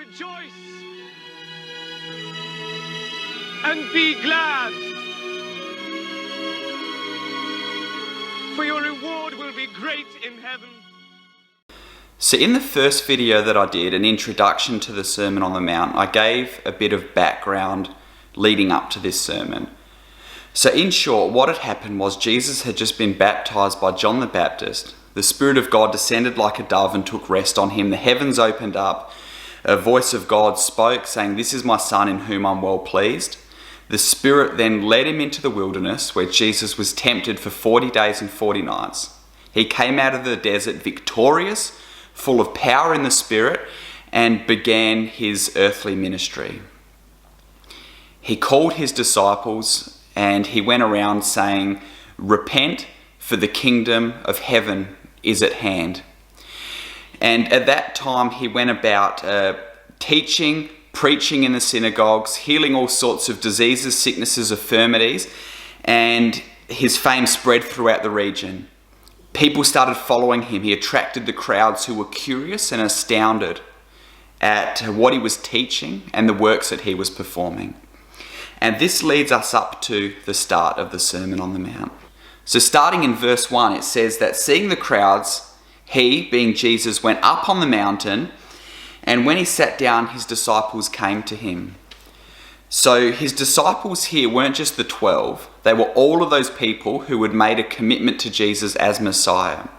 Rejoice and be glad, for your reward will be great in heaven. So in the first video that I did, an introduction to the Sermon on the Mount, I gave a bit of background leading up to this sermon. So in short, what had happened was Jesus had just been baptized by John the Baptist. The Spirit of God descended like a dove and took rest on him. The heavens opened up. A voice of God spoke, saying, "This is my Son in whom I'm well pleased." The Spirit then led him into the wilderness, where Jesus was tempted for 40 days and 40 nights. He came out of the desert victorious, full of power in the Spirit, and began his earthly ministry. He called his disciples and he went around saying, "Repent, for the kingdom of heaven is at hand." And at that time he went about teaching, preaching in the synagogues, healing all sorts of diseases, sicknesses, infirmities, and his fame spread throughout the region. People started following him. He attracted the crowds who were curious and astounded at what he was teaching and the works that he was performing. And this leads us up to the start of the Sermon on the Mount. So starting in verse 1, it says that seeing the crowds, he, being Jesus, went up on the mountain, and when he sat down, his disciples came to him. So his disciples here weren't just the 12, they were all of those people who had made a commitment to Jesus as Messiah.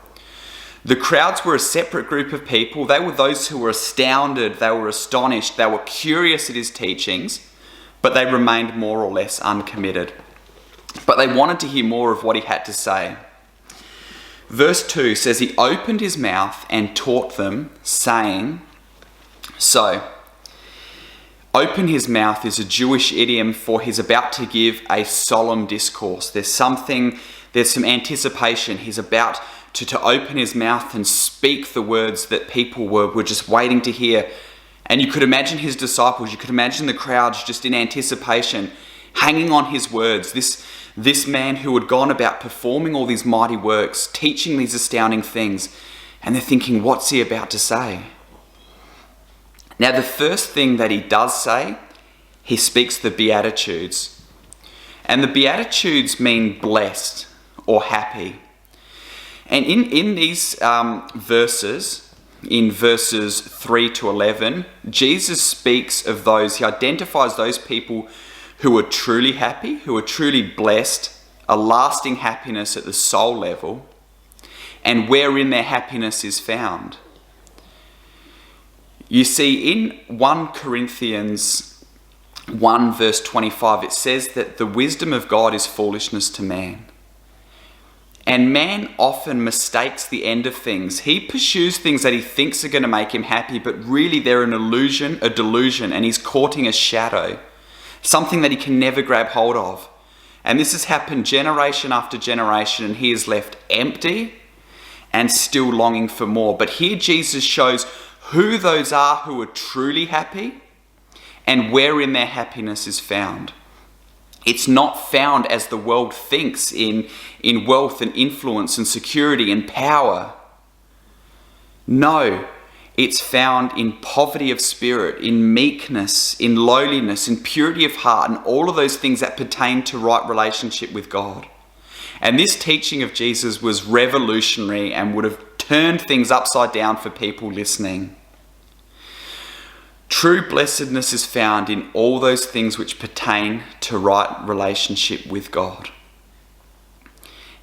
The crowds were a separate group of people. They were those who were astounded, they were astonished, they were curious at his teachings, but they remained more or less uncommitted. But they wanted to hear more of what he had to say. Verse 2 says, "He opened his mouth and taught them, saying..." So, open his mouth is a Jewish idiom for he's about to give a solemn discourse. There's some anticipation. He's about to open his mouth and speak the words that people were just waiting to hear. And you could imagine his disciples, you could imagine the crowds just in anticipation, hanging on his words. This man who had gone about performing all these mighty works, teaching these astounding things, and they're thinking, what's he about to say? Now, the first thing that he does say, he speaks the Beatitudes. And the Beatitudes mean blessed or happy. And in these verses, in verses 3 to 11, Jesus speaks of those, he identifies those people who are truly happy, who are truly blessed, a lasting happiness at the soul level, and wherein their happiness is found. You see, in 1 Corinthians 1 verse 25, it says that the wisdom of God is foolishness to man. And man often mistakes the end of things. He pursues things that he thinks are going to make him happy, but really they're an illusion, a delusion, and he's courting a shadow, something that he can never grab hold of. And this has happened generation after generation, and he is left empty and still longing for more. But here Jesus shows who those are who are truly happy and wherein their happiness is found. It's not found as the world thinks in wealth and influence and security and power. No, it's found in poverty of spirit, in meekness, in lowliness, in purity of heart, and all of those things that pertain to right relationship with God. And this teaching of Jesus was revolutionary and would have turned things upside down for people listening. True blessedness is found in all those things which pertain to right relationship with God.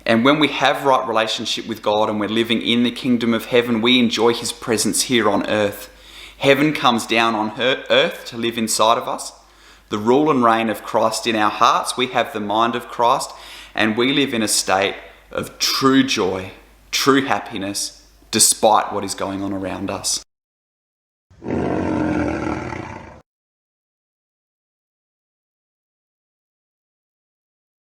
And when we have right relationship with God and we're living in the kingdom of heaven, we enjoy his presence here on earth. Heaven comes down on earth to live inside of us. The rule and reign of Christ in our hearts. We have the mind of Christ, and we live in a state of true joy, true happiness, despite what is going on around us.